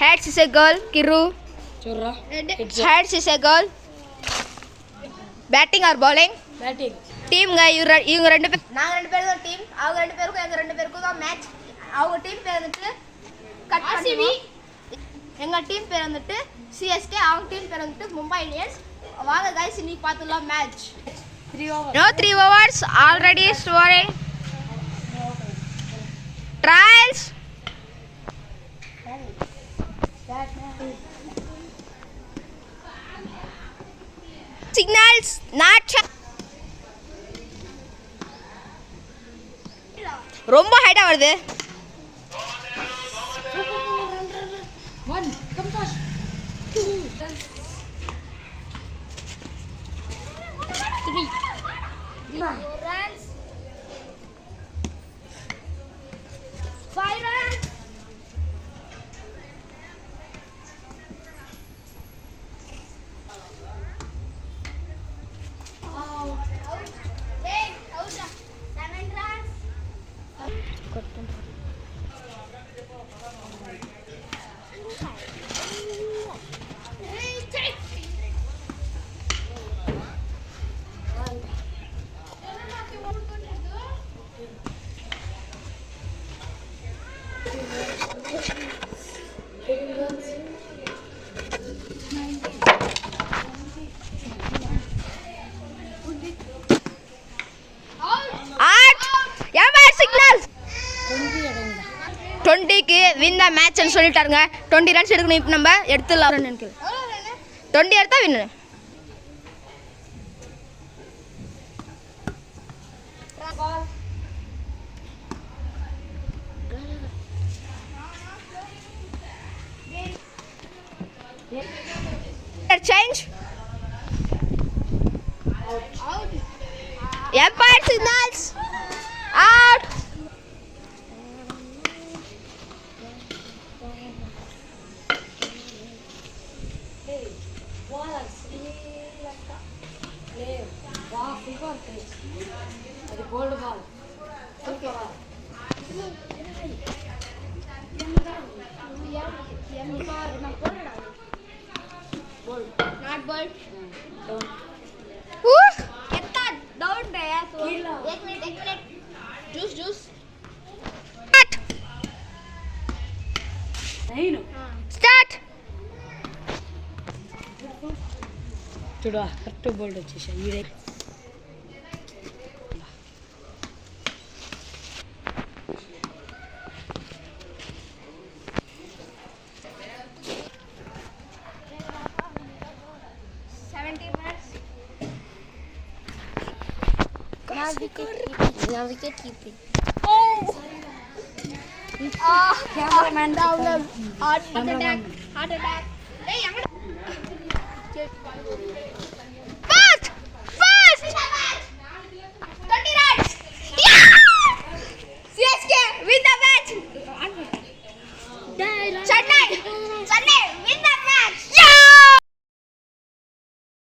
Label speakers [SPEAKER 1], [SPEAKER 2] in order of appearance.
[SPEAKER 1] Heads is a girl, Kiru. Heads is a girl. Batting or bowling?
[SPEAKER 2] Batting.
[SPEAKER 1] டீம்ங்க இவங்க ரெண்டு பேர் நாங்கள் ரெண்டு பேரும் தான் டீம். அவங்க ரெண்டு பேருக்கும் எங்கள் ரெண்டு பேருக்கும் தான் மேட்ச். அவங்க டீம் பேர் வந்துட்டு ஆர்சிபி. எங்கள் டீம் பேர் வந்துட்டு சிஎஸ்கே. அவங்க டீம் பேர் வந்துட்டு மும்பை இந்தியன்ஸ். வாங்க கைஸ் இன்னைக்கு பார்த்துடலாம் match. 3 overs already scoring. Trials. Signals not ரொம்ப ஹைட்டா வருது.
[SPEAKER 2] One, come fast. Two, three, runs. 5 runs.
[SPEAKER 1] Signal 20க்கு வின் த மேட்ச்னு சொல்லிட்டாருங்க. 20 ரன்ஸ் எடுக்கணும். இப்போ நம்ம எடுத்துடலாம். 20 எடுத்தா win. Change. Out. Umpire signals. Out.
[SPEAKER 2] Hey, ball Sri Lanka. Play. Wow, super pitch. That's a gold ball. Super ball. Ball.
[SPEAKER 1] Not ball.
[SPEAKER 2] Down.
[SPEAKER 1] कितना down है तो एक मिनट जूस
[SPEAKER 2] नहीं नो
[SPEAKER 1] स्टार्ट
[SPEAKER 2] చూడా కరెక్ట్ బోల్డ్ వచ్చేసా ఈడే
[SPEAKER 1] Now wicket keeping. Oh! Cameraman down. Heart attack. Hey,